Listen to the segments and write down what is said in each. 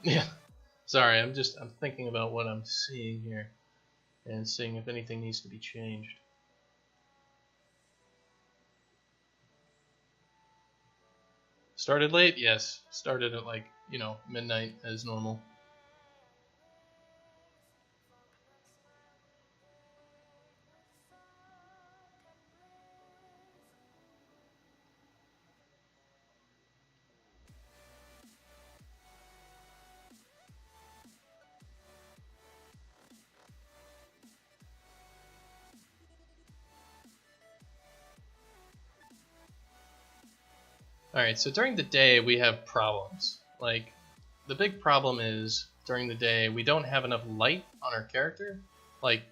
Yeah. Sorry, I'm thinking about what I'm seeing here and seeing if anything needs to be changed. Started late? Yes. Started at like, midnight as normal. Alright, so during the day we have problems. Like, the big problem is during the day we don't have enough light on our character. Like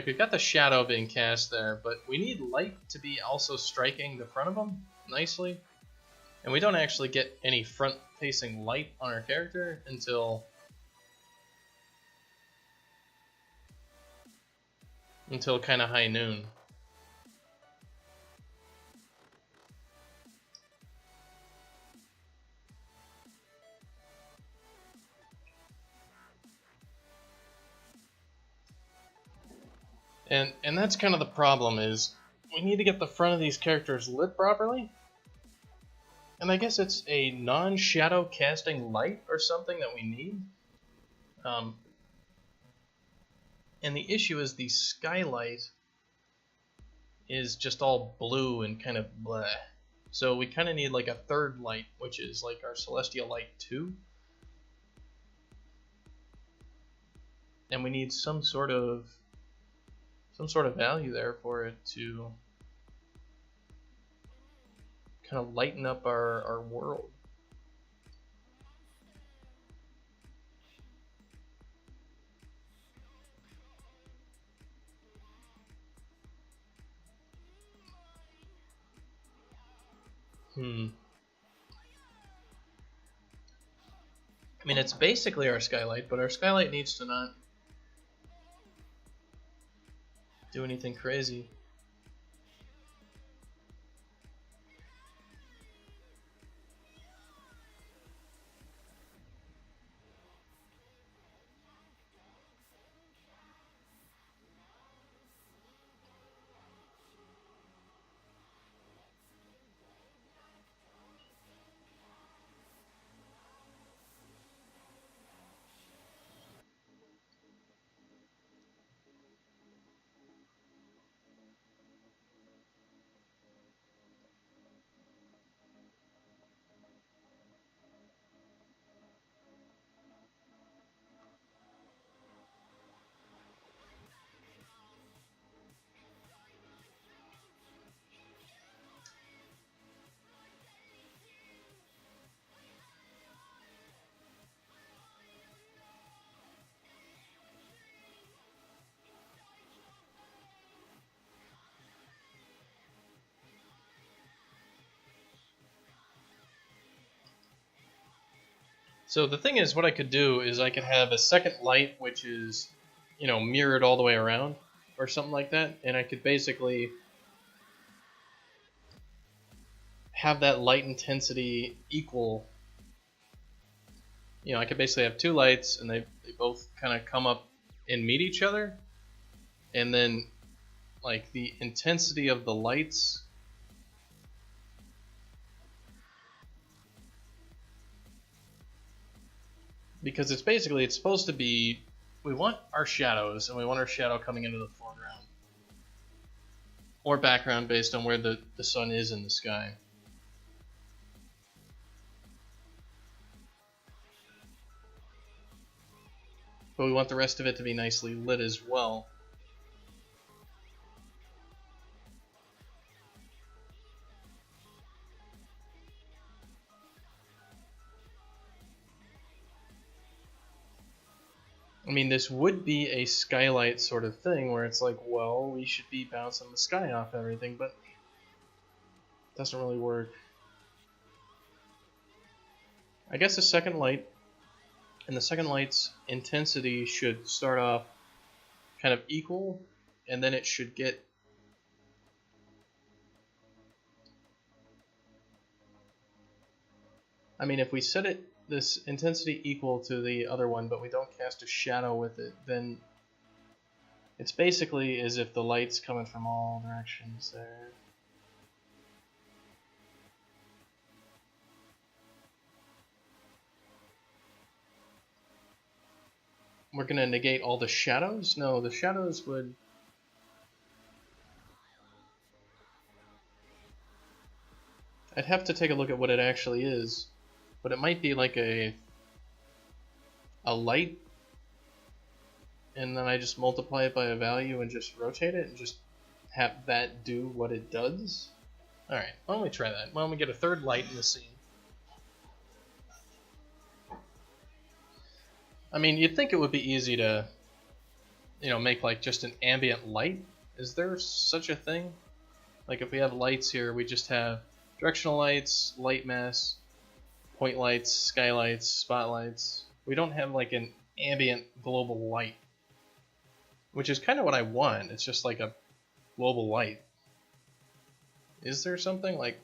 we've got the shadow being cast there, but we need light to be also striking the front of them nicely. And we don't actually get any front-facing light on our character until kind of high noon. And that's kind of the problem, is we need to get the front of these characters lit properly. And I guess it's a non-shadow casting light or something that we need. And the issue is the skylight is just all blue and kind of bleh. So we kind of need like a third light, which is like our Celestial Light 2. And we need some sort of value there for it to kind of lighten up our world. I mean, it's basically our skylight, but our skylight needs to not do anything crazy. So the thing is, what I could do is I could have a second light, which is, mirrored all the way around, or something like that, and I could basically have that light intensity equal. I could basically have two lights, and they both kind of come up and meet each other, and then, like, the intensity of the lights because it's supposed to be, we want our shadows, and we want our shadow coming into the foreground or background based on where the sun is in the sky. But we want the rest of it to be nicely lit as well. I mean, this would be a skylight sort of thing where it's like, well, we should be bouncing the sky off everything, but it doesn't really work. I guess a second light, and the second light's intensity should start off kind of equal, and then it should get I mean, if we set it this intensity equal to the other one, but we don't cast a shadow with it, then it's basically as if the light's coming from all directions there. We're gonna negate all the shadows? No, the shadows would... I'd have to take a look at what it actually is, but it might be like a light, and then I just multiply it by a value and just rotate it and just have that do what it does. Alright, why don't we try that? Why don't we get a third light in the scene? I mean, you'd think it would be easy to, you know, make like just an ambient light. Is there such a thing? Like if we have lights here, we just have directional lights, light mass, point lights, skylights, spotlights. We don't have like an ambient global light, which is kind of what I want. It's just like a global light. Is there something like...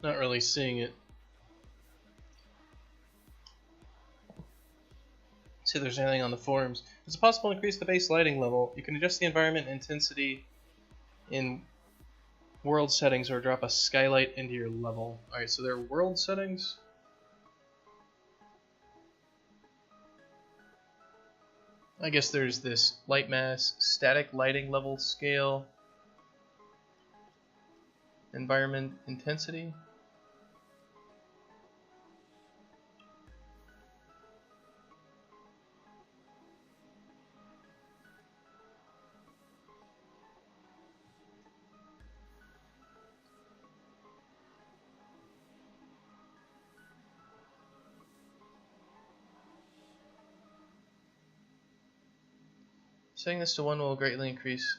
Not really seeing it. See if there's anything on the forums. Is it possible to increase the base lighting level? You can adjust the environment intensity in world settings or drop a skylight into your level. Alright, so there are world settings. I guess there's this light mass, static lighting level scale, environment intensity. Setting this to 1 will greatly increase,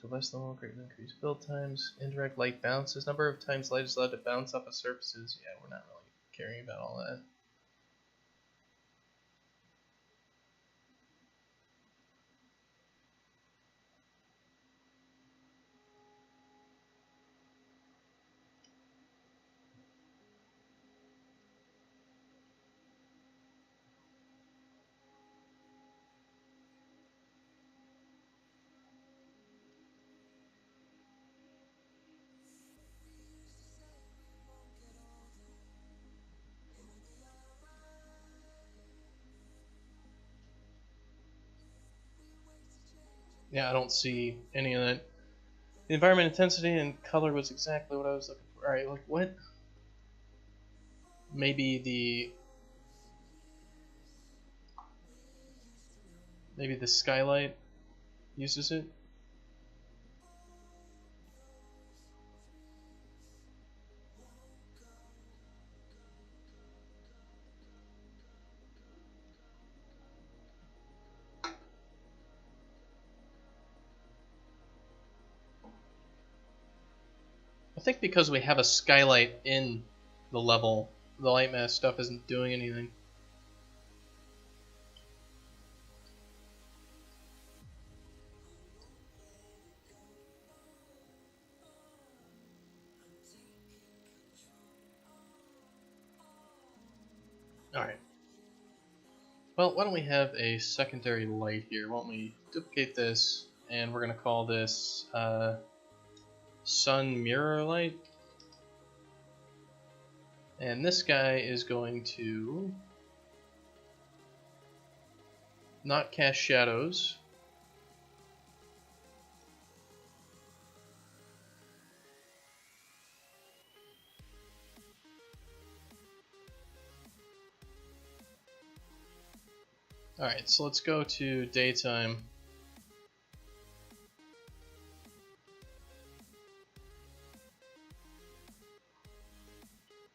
to less than 1 will greatly increase build times, indirect light bounces, number of times light is allowed to bounce off of surfaces. Yeah, we're not really caring about all that. Yeah, I don't see any of that. The environment intensity and color was exactly what I was looking for. Alright, like what? Maybe the skylight uses it? I think because we have a skylight in the level, the light mass stuff isn't doing anything. Alright. Well, why don't we have a secondary light here? Why don't we duplicate this, and we're going to call this sun mirror light. And this guy is going to not cast shadows. Alright, so let's go to daytime.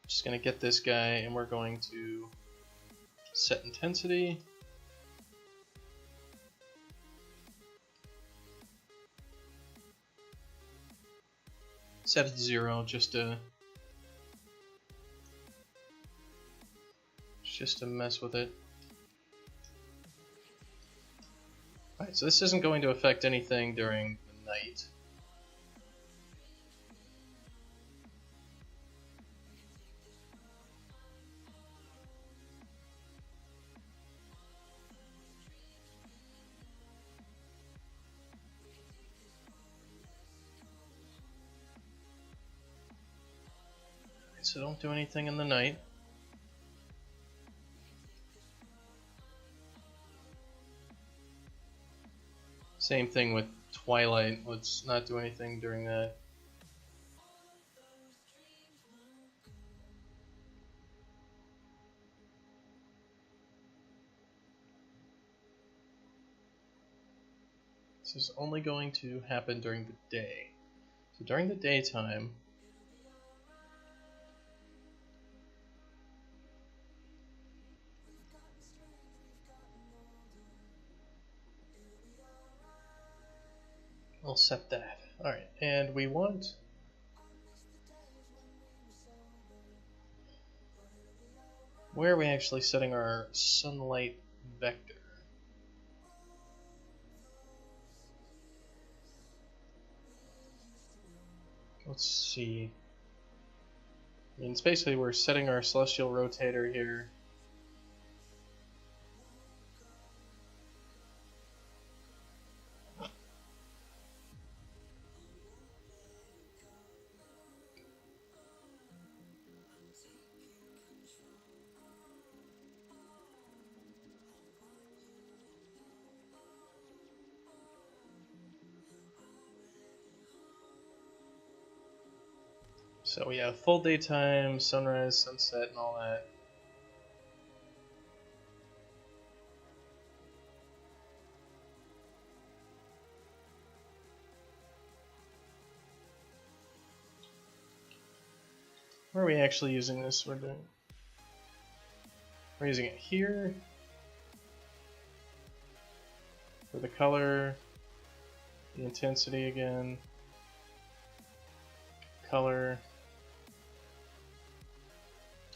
Just going to get this guy, and we're going to set intensity. Set it to 0 just to mess with it. Alright, so this isn't going to affect anything during the night. So don't do anything in the night. Same thing with twilight. Let's not do anything during that. This is only going to happen during the day. So during the daytime, we'll set that. Alright, and we want... Where are we actually setting our sunlight vector? Let's see. I mean, it's basically we're setting our celestial rotator here. So we have full daytime, sunrise, sunset, and all that. Where are we actually using this? We're using it here for the color, the intensity again, color.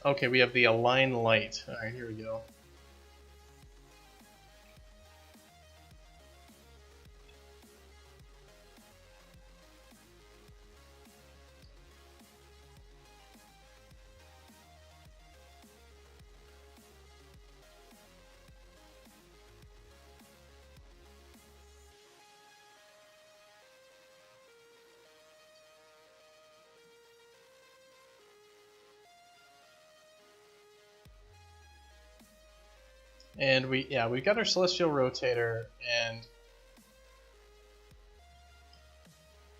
Okay, we have the align light. Alright, here we go. And we've got our celestial rotator, and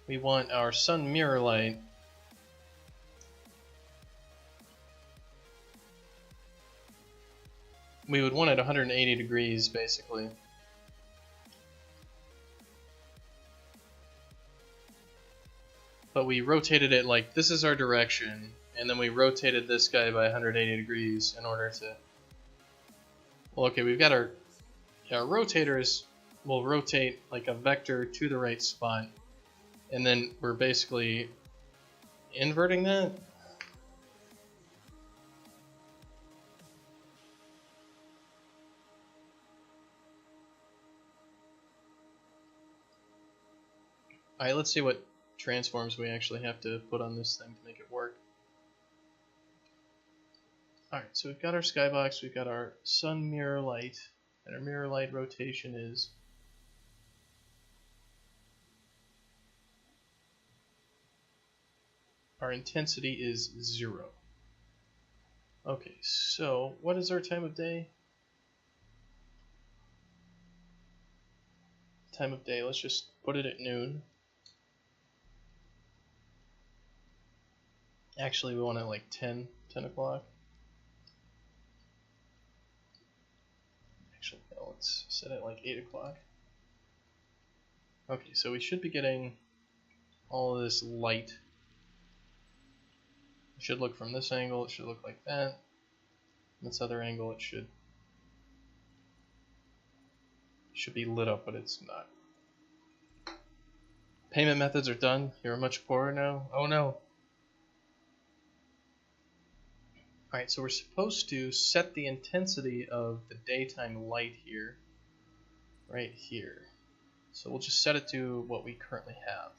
we want our sun mirror light. We would want it 180 degrees, basically. But we rotated it like this is our direction, and then we rotated this guy by 180 degrees in order to... Well, okay, we've got our rotators will rotate like a vector to the right spot, and then we're basically inverting that. Alright, let's see what transforms we actually have to put on this thing to make it work. Alright, so we've got our skybox, we've got our sun mirror light, and our mirror light rotation is our intensity is 0. Okay, so what is our time of day? Time of day, let's just put it at noon. Actually, we want it like 10 o'clock. Actually, no, let's set it like 8 o'clock. Okay, so we should be getting all of this light. It should look from this angle, it should look like that. From this other angle, it should be lit up, but it's not. Payment methods are done. You're much poorer now. Oh no. Alright, so we're supposed to set the intensity of the daytime light here, right here. So we'll just set it to what we currently have.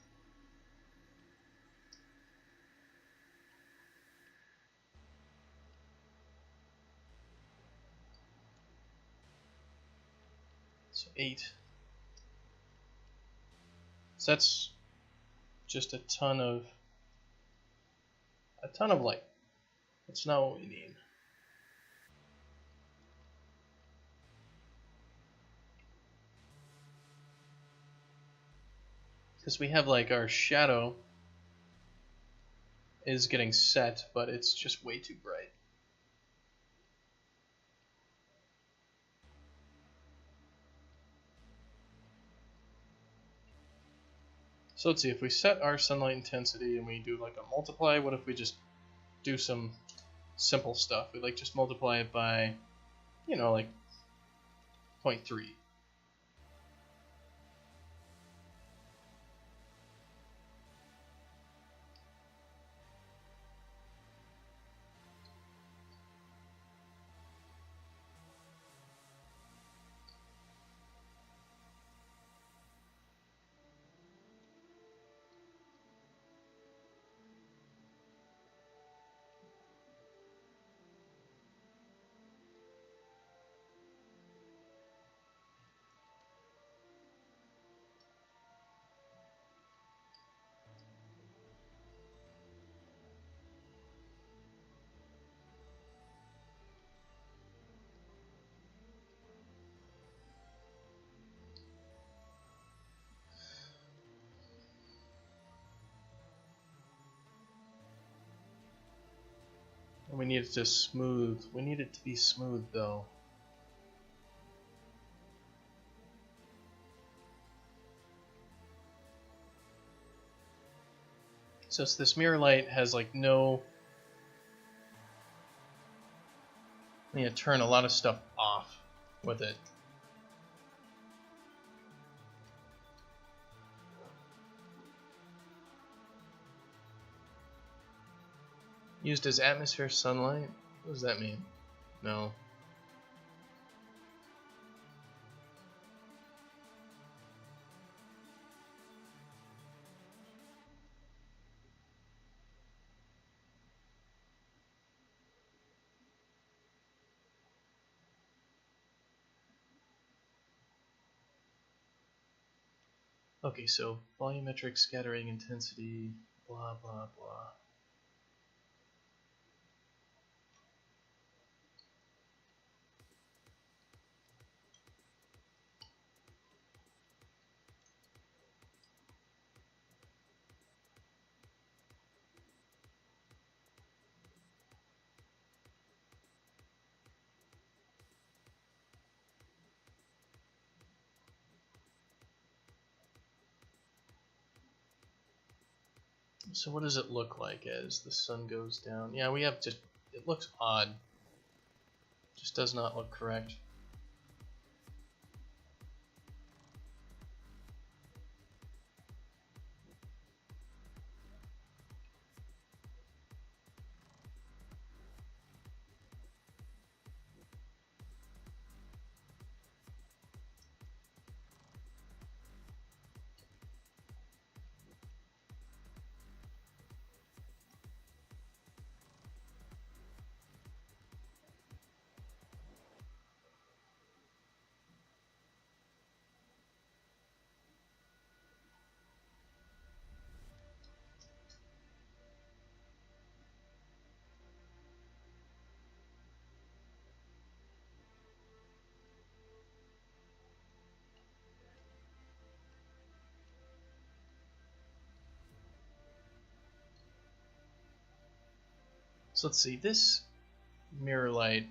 So 8. So that's just a ton of light. That's not what we need. Because we have like our shadow is getting set, but it's just way too bright. So let's see, if we set our sunlight intensity and we do like a multiply, what if we just do some simple stuff? We like just multiply it by, you know, like 0.3. We need it to smooth. We need it to be smooth though. So this mirror light has like no... I need to turn a lot of stuff off with it. Used as atmosphere sunlight? What does that mean? No. Okay, so volumetric scattering intensity, blah blah blah. So what does it look like as the sun goes down? Yeah, we have to... It looks odd. Just does not look correct. So let's see, this mirror light,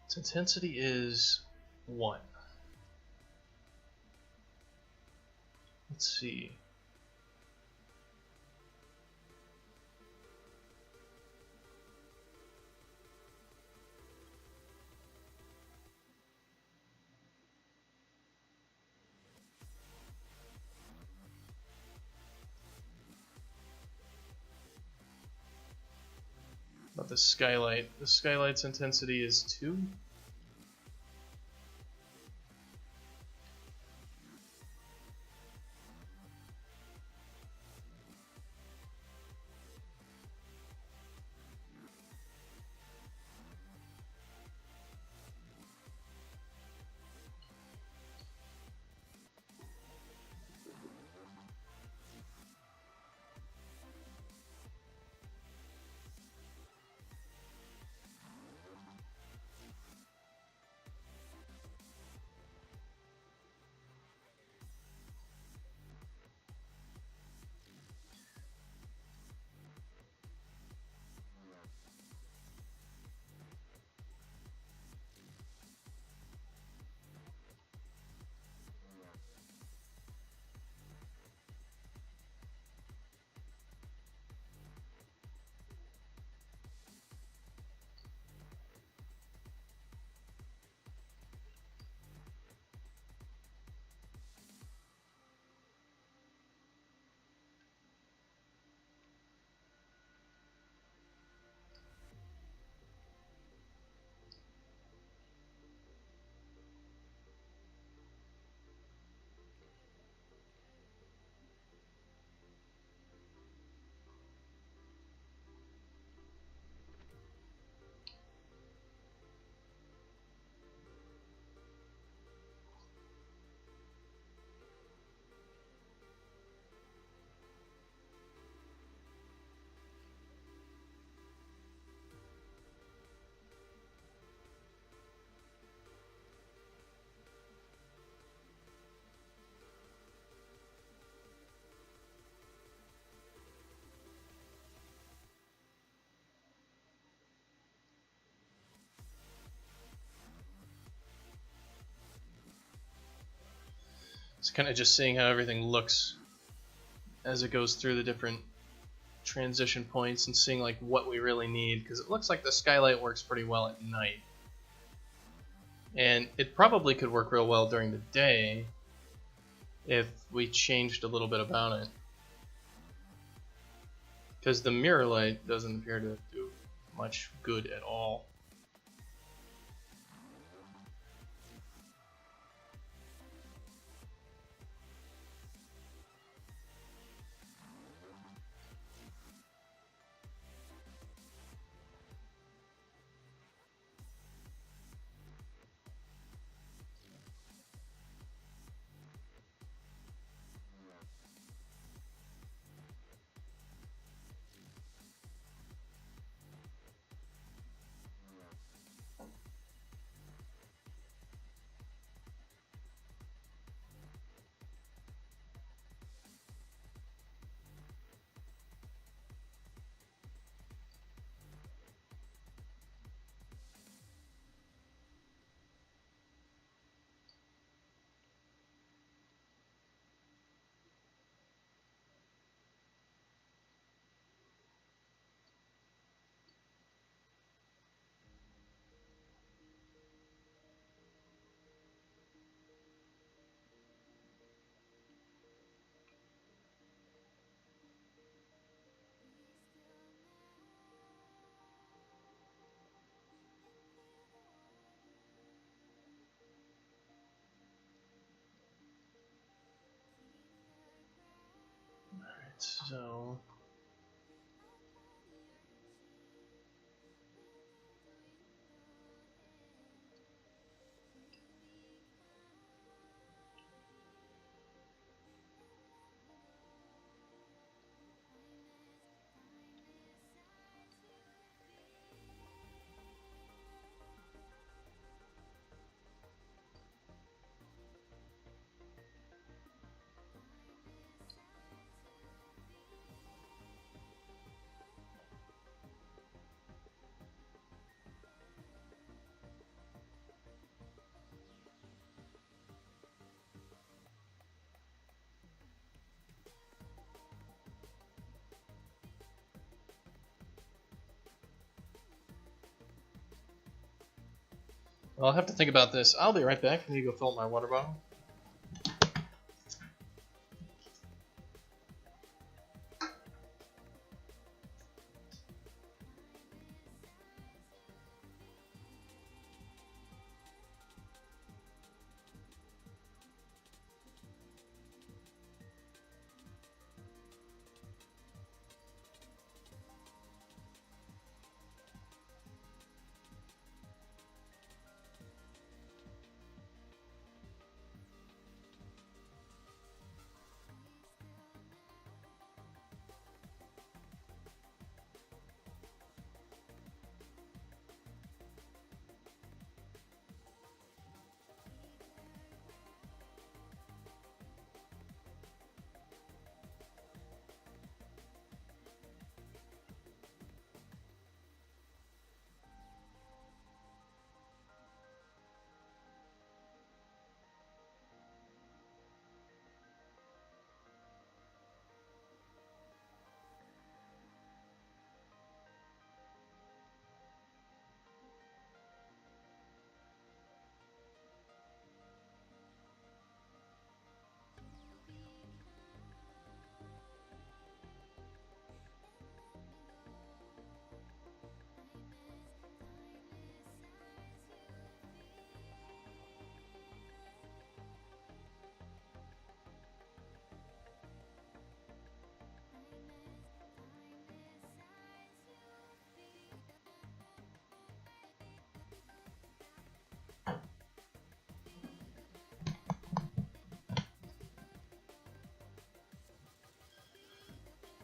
its intensity is 1. Let's see. About the skylight. The skylight's intensity is 2. It's kind of just seeing how everything looks as it goes through the different transition points and seeing like what we really need, because it looks like the skylight works pretty well at night, and it probably could work real well during the day if we changed a little bit about it, because the mirror light doesn't appear to do much good at all. So Well, I'll have to think about this. I'll be right back. I need to go fill up my water bottle.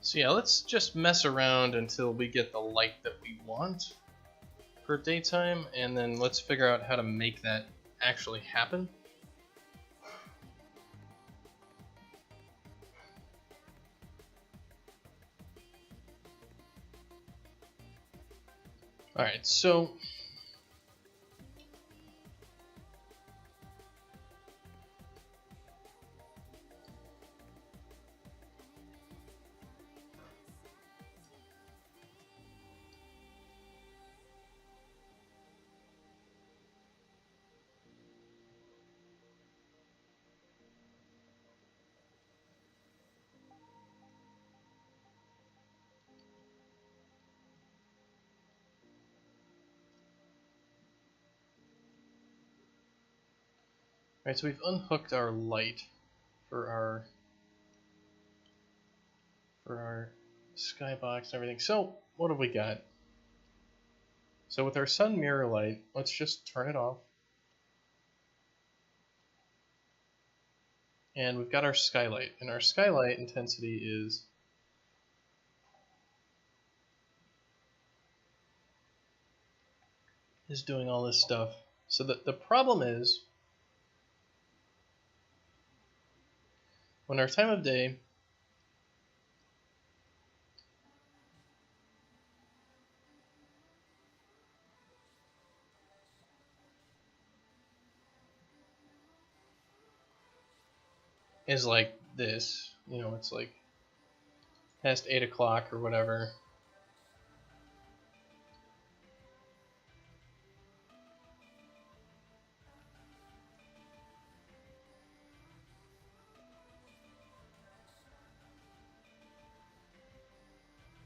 So yeah, let's just mess around until we get the light that we want for daytime, and then let's figure out how to make that actually happen. Alright, so Alright, so we've unhooked our light for our skybox and everything. So what have we got? So with our sun mirror light, let's just turn it off. And we've got our skylight, and our skylight intensity is doing all this stuff. So the problem is, when our time of day is like this, you know, it's like past 8 o'clock or whatever.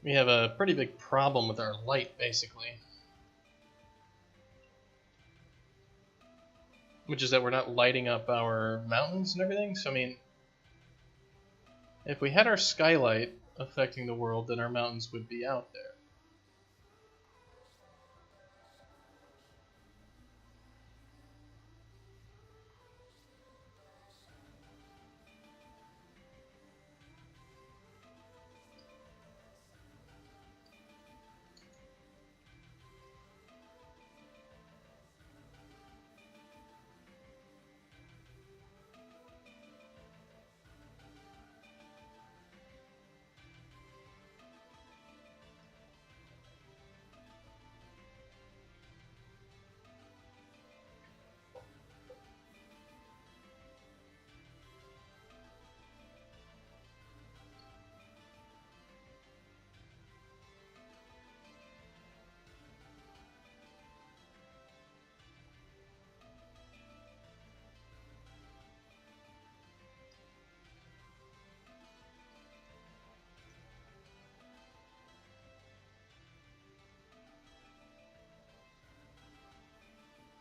We have a pretty big problem with our light, basically. Which is that we're not lighting up our mountains and everything. So, I mean, if we had our skylight affecting the world, then our mountains would be out there.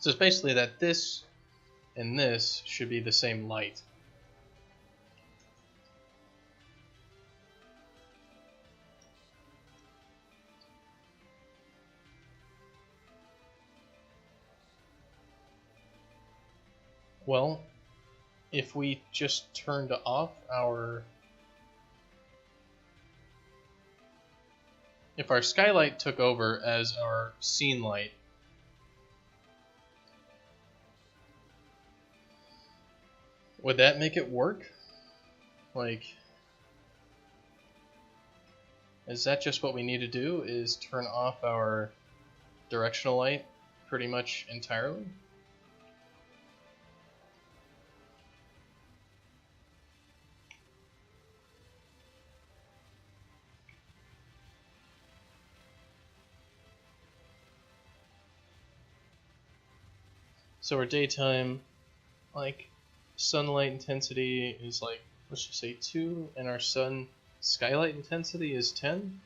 So it's basically that this and this should be the same light. Well, if we just turned off our... If our skylight took over as our scene light, would that make it work? Like, is that just what we need to do, is turn off our directional light pretty much entirely? So our daytime, like, sunlight intensity is like, let's just say 2, and our sun skylight intensity is 10.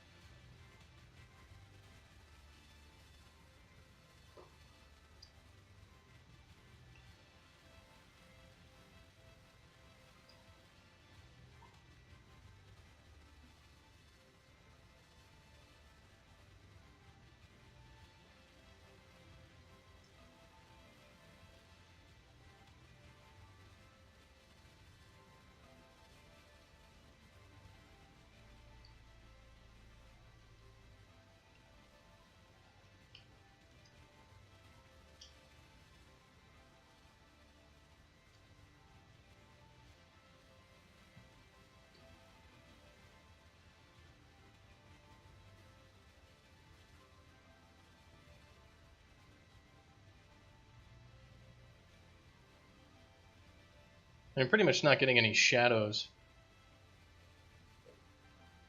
I'm pretty much not getting any shadows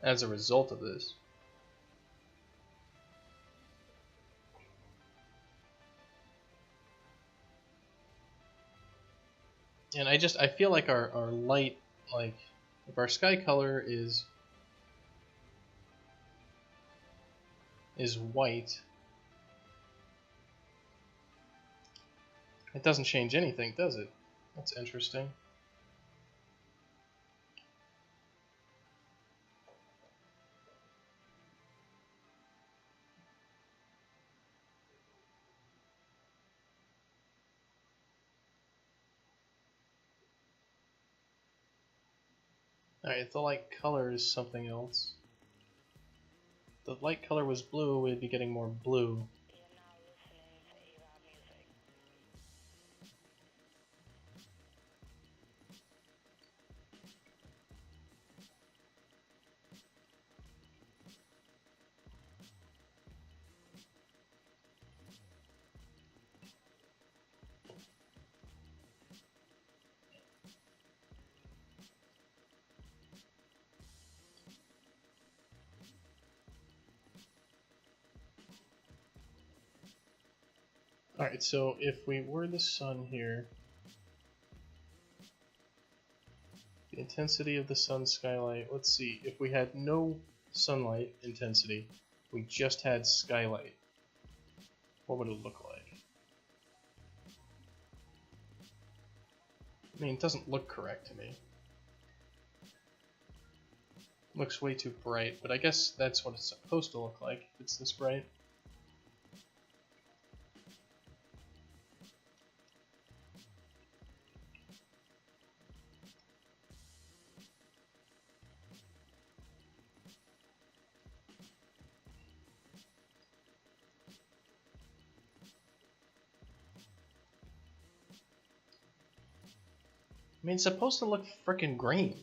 as a result of this. And I feel like our light, like, if our sky color is white, it doesn't change anything, does it? That's interesting. Alright, if the light color is something else. If the light color was blue, we'd be getting more blue. Alright, so if we were the sun here, the intensity of the sun skylight, let's see, if we had no sunlight intensity, we just had skylight, what would it look like? I mean, it doesn't look correct to me. It looks way too bright, but I guess that's what it's supposed to look like if it's this bright. I mean, it's supposed to look frickin' green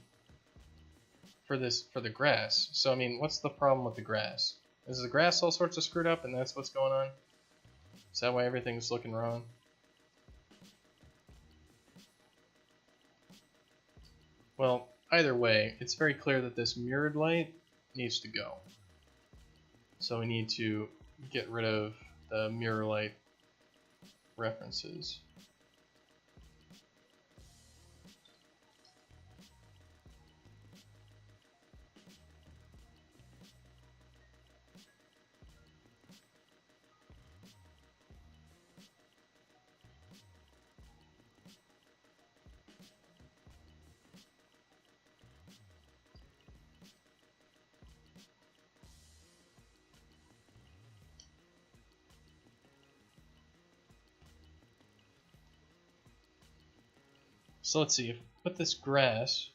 for the grass. So, I mean, what's the problem with the grass? Is the grass all sorts of screwed up and that's what's going on? Is that why everything's looking wrong? Well, either way, it's very clear that this mirrored light needs to go. So we need to get rid of the mirror light references. So let's see, if we put this grass.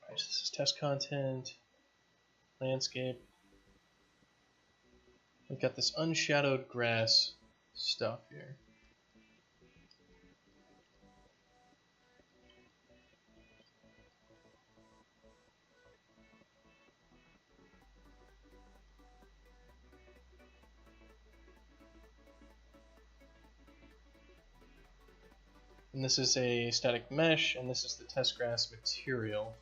Alright, so this is test content, landscape. We've got this unshadowed grass stuff here. And this is a static mesh, and this is the test grass material.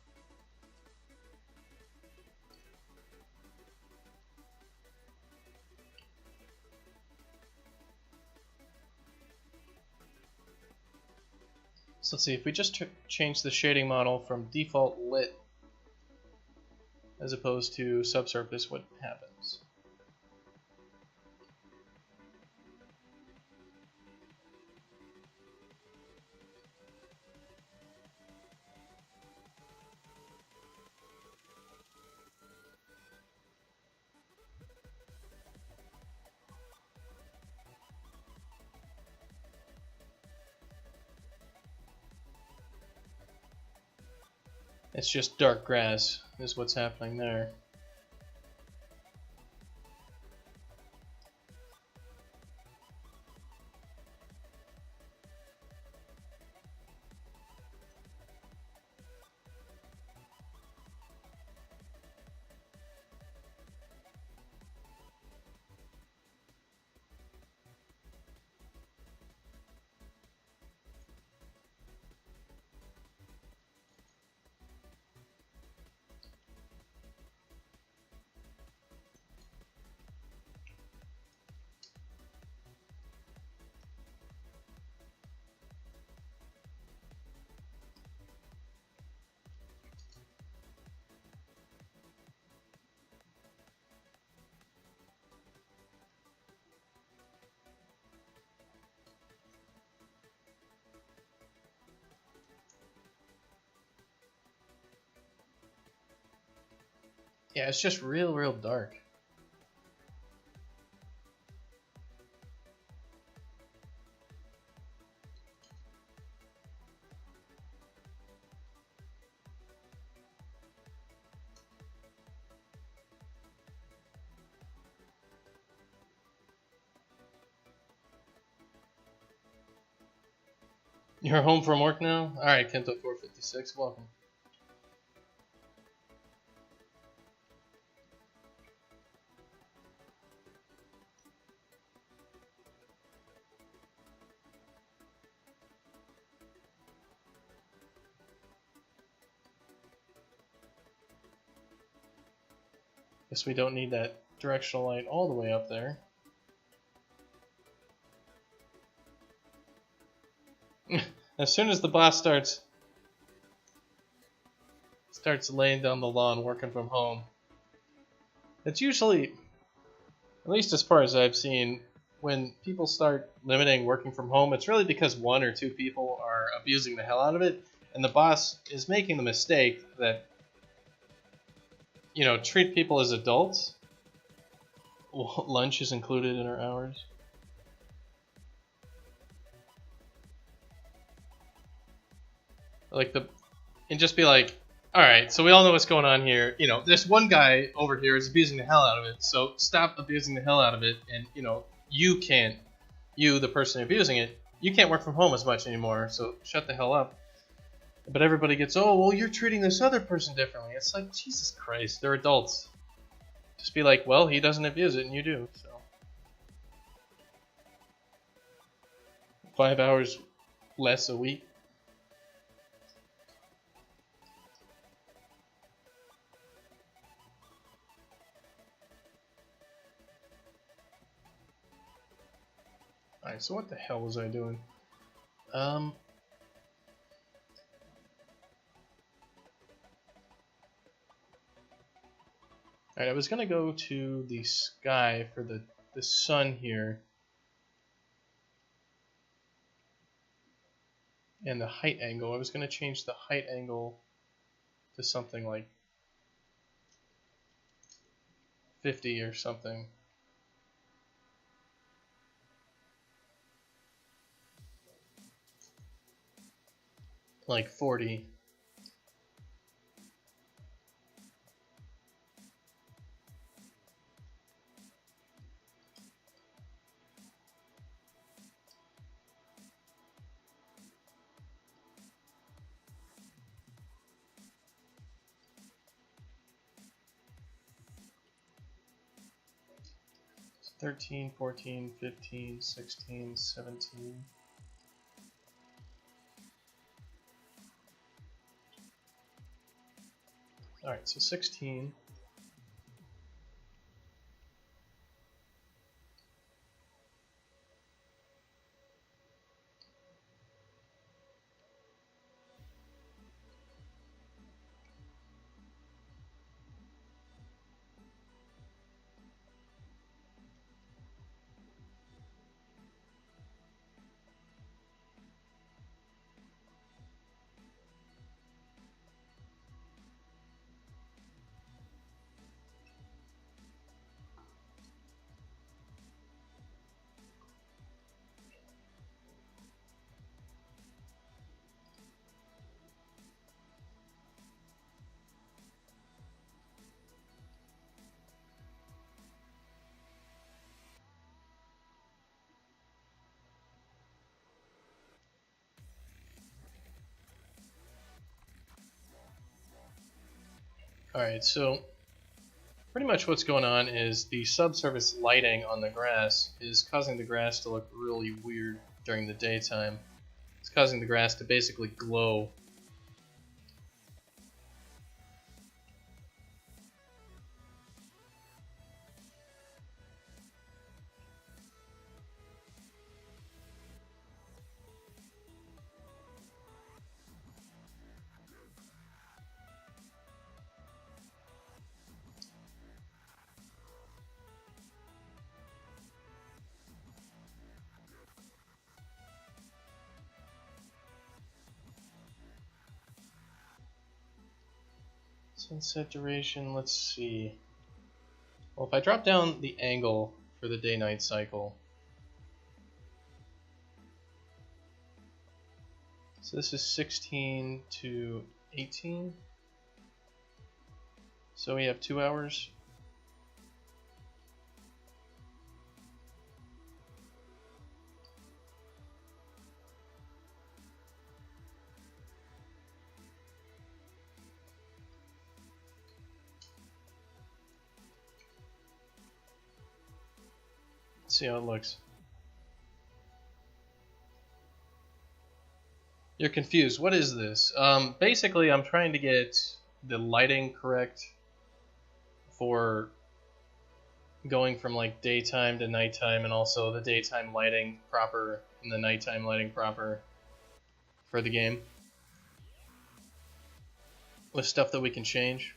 So let's see, if we just change the shading model from default lit as opposed to subsurface, what happens? It's just dark grass is what's happening there. Yeah, it's just real dark. You're home from work now? Alright, Kento 456, welcome. Guess we don't need that directional light all the way up there. As soon as the boss starts laying down the lawn working from home, it's usually, at least as far as I've seen, when people start limiting working from home, it's really because one or two people are abusing the hell out of it, and the boss is making the mistake that, you know, treat people as adults. Lunch is included in our hours. And just be like, all right, so we all know what's going on here. You know, this one guy over here is abusing the hell out of it, so stop abusing the hell out of it. And, you know, you, the person abusing it, you can't work from home as much anymore, so shut the hell up. But everybody gets, oh, well, you're treating this other person differently. It's like, Jesus Christ, they're adults. Just be like, well, he doesn't abuse it, and you do, so. 5 hours less a week. Alright, so what the hell was I doing? Alright, I was gonna go to the sky for the sun here. And the height angle. I was gonna change the height angle to something like 50 or something. like 40. It's 13, 14, 15, 16, 17. Alright, so 16. Alright, so pretty much what's going on is the subsurface lighting on the grass is causing the grass to look really weird during the daytime. It's causing the grass to basically glow. Sunset duration, let's see. Well, if I drop down the angle for the day-night cycle, so this is 16 to 18, so we have 2 hours. Let's see how it looks. You're confused. What is this? Basically, I'm trying to get the lighting correct for going from like daytime to nighttime, and also the daytime lighting proper and the nighttime lighting proper for the game with stuff that we can change.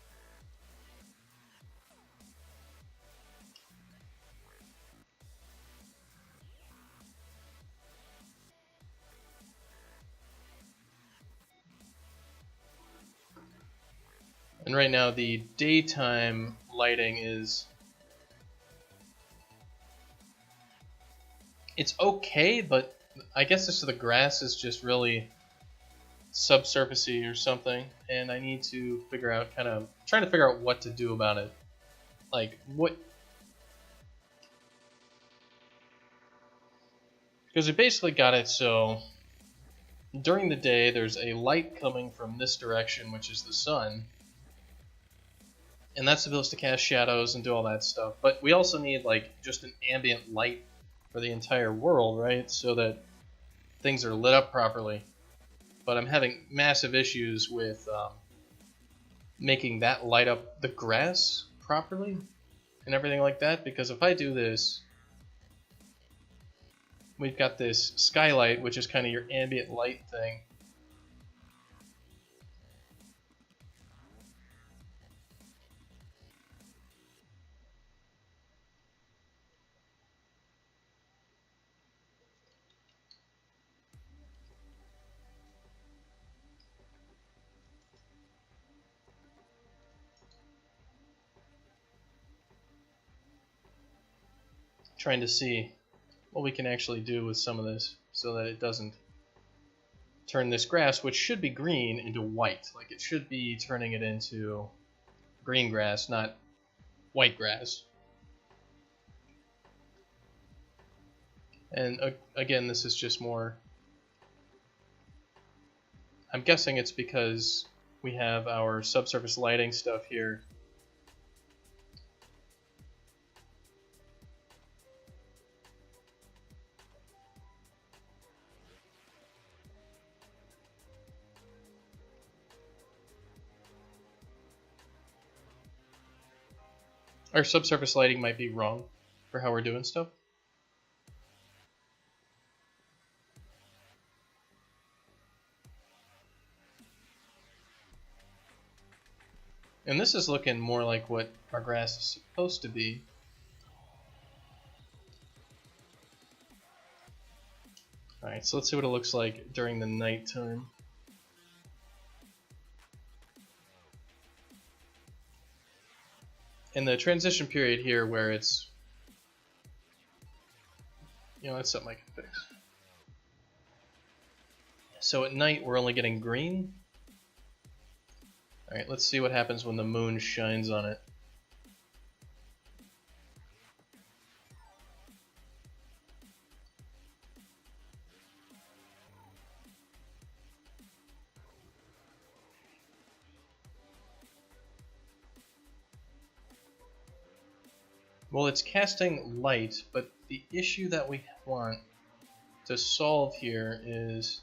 And right now the daytime lighting is, it's okay, but I guess it's the grass is just really subsurfacey or something, and I need to figure out, kind of trying to figure out what to do about it. Like what, because we basically got it so during the day there's a light coming from this direction, which is the sun, and that's supposed to cast shadows and do all that stuff. But we also need like just an ambient light for the entire world, right? So that things are lit up properly. But I'm having massive issues with making that light up the grass properly and everything like that, because if I do this, we've got this skylight, which is kind of your ambient light thing. Trying to see what we can actually do with some of this so that it doesn't turn this grass, which should be green, into white. Like it should be turning it into green grass, not white grass. And again, this is just more... I'm guessing it's because we have our subsurface lighting stuff here. Our subsurface lighting might be wrong for how we're doing stuff. And this is looking more like what our grass is supposed to be. Alright, so let's see what it looks like during the nighttime. In the transition period here where it's... that's something I can fix. So at night we're only getting green. Alright, let's see what happens when the moon shines on it. Well, it's casting light, but the issue that we want to solve here is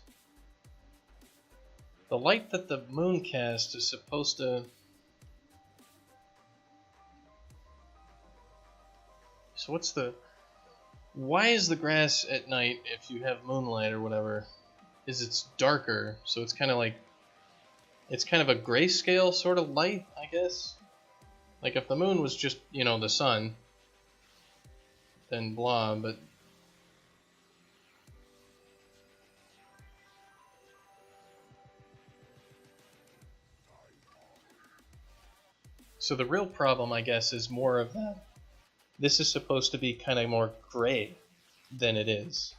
the light that the moon casts is supposed to... So what's the... Why is the grass at night, if you have moonlight or whatever, is it's darker? So it's kind of like... It's kind of a grayscale sort of light, I guess? Like if the moon was just, the sun, then blah, but... So the real problem, I guess, is more of that. This is supposed to be kind of more gray than it is.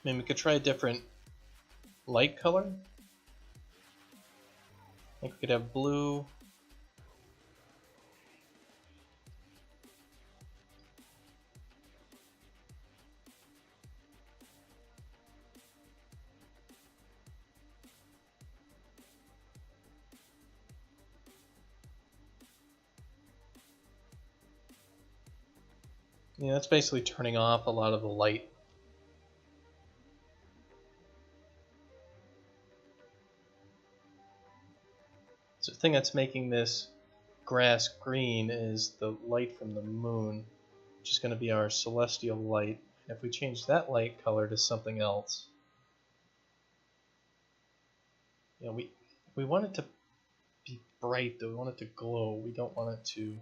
I mean, we could try a different light color. Like we could have blue. Yeah, that's basically turning off a lot of the light. So the thing that's making this grass green is the light from the moon, which is going to be our celestial light. And if we change that light color to something else, we want it to be bright, though. We want it to glow. We don't want it to...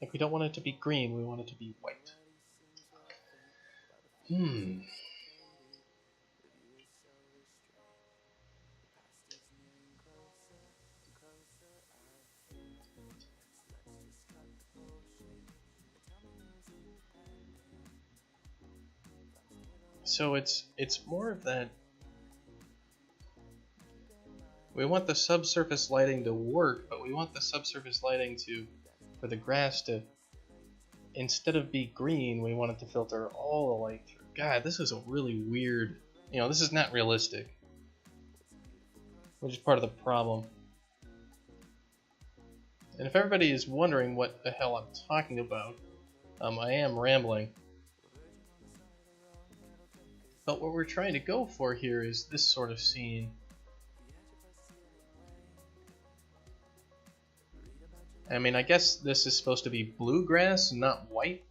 Like, we don't want it to be green, we want it to be white. So it's more of that... We want the subsurface lighting to work, but we want the subsurface lighting for the grass to, instead of be green, we want it to filter all the light through. God, this is a really weird... this is not realistic. Which is part of the problem. And if everybody is wondering what the hell I'm talking about, I am rambling. But what we're trying to go for here is this sort of scene. I mean, I guess this is supposed to be bluegrass, not white.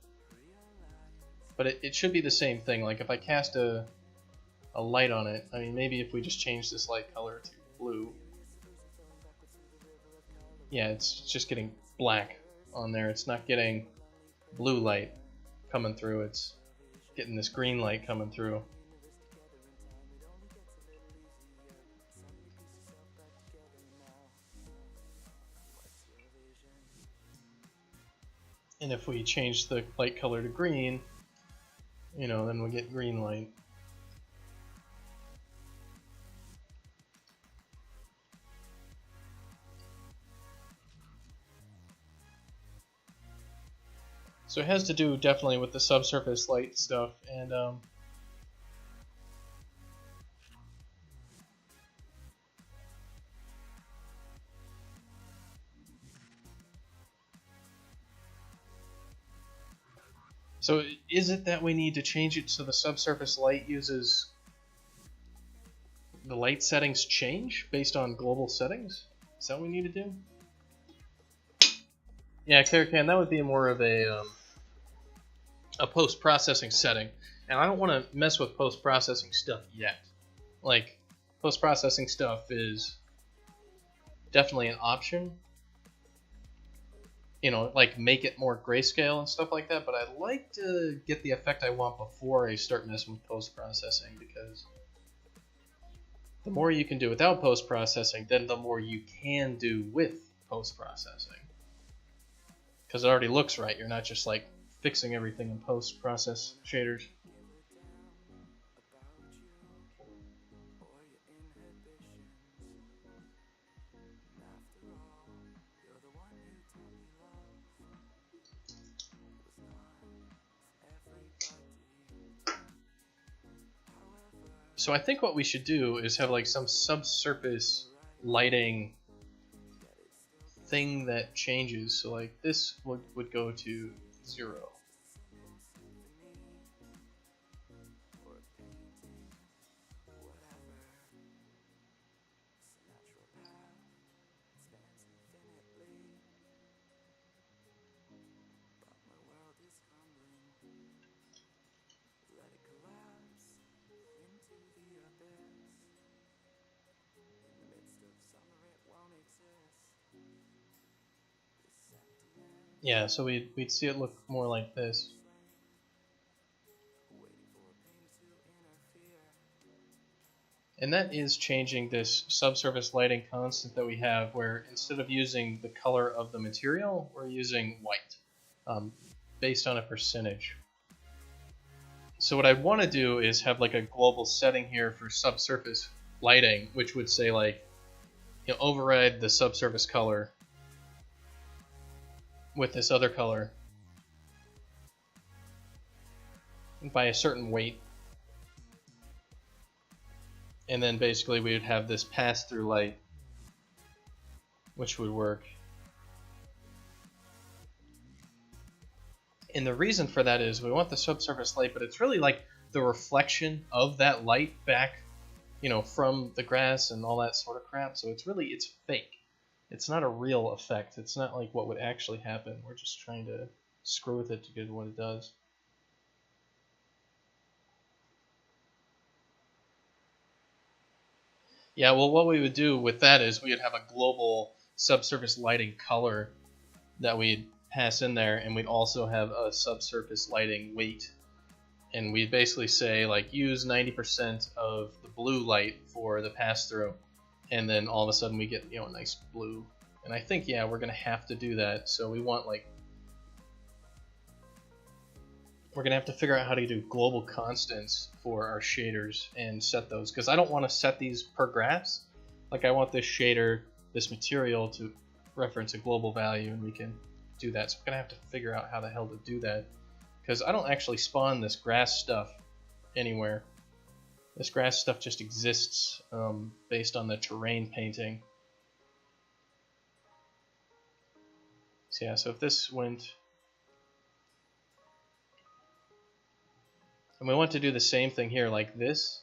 But it should be the same thing. Like if I cast a light on it, I mean, maybe if we just change this light color to blue. Yeah, it's just getting black on there. It's not getting blue light coming through. It's getting this green light coming through. And if we change the light color to green, you know, then we get green light. So it has to do definitely with the subsurface light stuff, and so is it that we need to change it so the subsurface light uses the light settings change based on global settings? Is that what we need to do? Yeah, Caracan, that would be more of a post-processing setting, and I don't want to mess with post-processing stuff yet. Like, post-processing stuff is definitely an option. You know, like make it more grayscale and stuff like that, but I'd like to get the effect I want before I start messing with post-processing, because the more you can do without post-processing, then the more you can do with post-processing. Because it already looks right, you're not just like fixing everything in post-process shaders. So I think what we should do is have like some subsurface lighting thing that changes. So like this would go to 0. Yeah, so we'd see it look more like this. And that is changing this subsurface lighting constant that we have, where instead of using the color of the material, we're using white, based on a percentage. So what I'd want to do is have like a global setting here for subsurface lighting, which would say like, you know, override the subsurface color with this other color by a certain weight, and then basically we would have this pass-through light, which would work. And the reason for that is we want the subsurface light, but it's really like the reflection of that light back, you know, from the grass and all that sort of crap. So it's fake. It's not a real effect. It's not like what would actually happen. We're just trying to screw with it to get what it does. Yeah, well, what we would do with that is we would have a global subsurface lighting color that we'd pass in there, and we'd also have a subsurface lighting weight. And we'd basically say, like, use 90% of the blue light for the pass-through, and then all of a sudden we get, you know, a nice blue. And I think, yeah, we're going to have to do that. So we want, like, we're going to have to figure out how to do global constants for our shaders and set those, because I don't want to set these per graphs. Like, I want this shader, this material, to reference a global value, and we can do that. So we're going to have to figure out how the hell to do that, because I don't actually spawn this grass stuff anywhere. This grass stuff just exists based on the terrain painting. So yeah, so if this went, and we want to do the same thing here, like this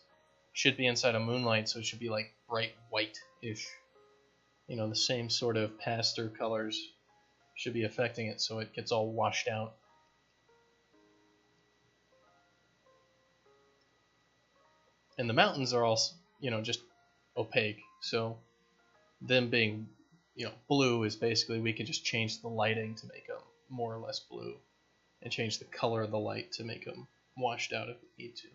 should be inside a moonlight, so it should be like bright white-ish. You know, the same sort of pass-through colors should be affecting it, so it gets all washed out. And the mountains are all, just opaque. So them being, blue is basically we can just change the lighting to make them more or less blue, and change the color of the light to make them washed out if we need to.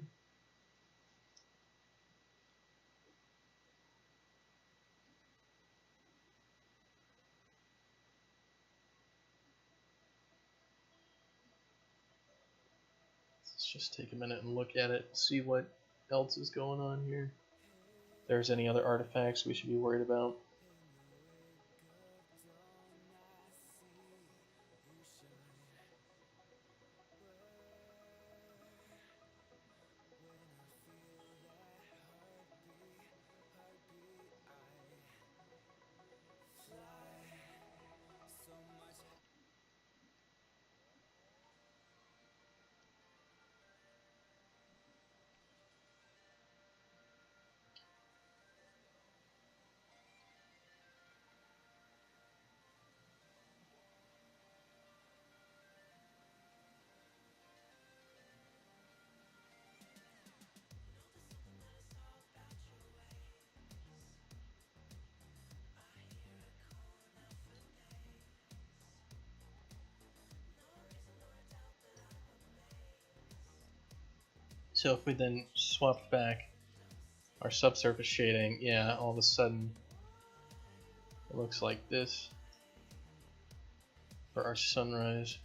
Let's just take a minute and look at it, see what else is going on here. If there's any other artifacts we should be worried about. So if we then swap back our subsurface shading, yeah, all of a sudden it looks like this for our sunrise.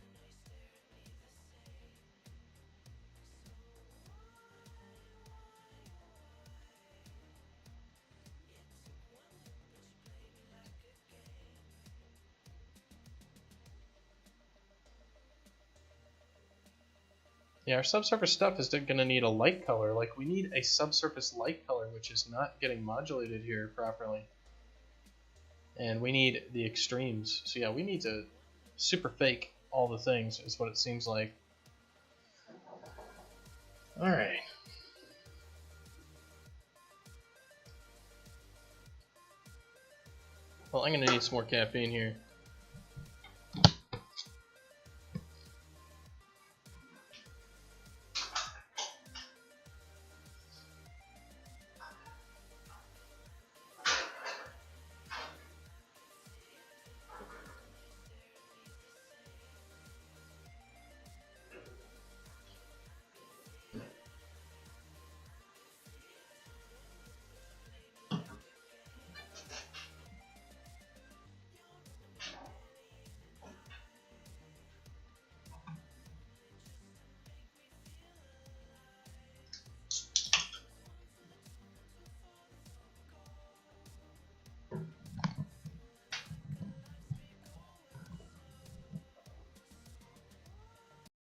Yeah, our subsurface stuff is going to need a light color. Like, we need a subsurface light color, which is not getting modulated here properly. And we need the extremes. So yeah, we need to super fake all the things, is what it seems like. Alright. Well, I'm going to need some more caffeine here.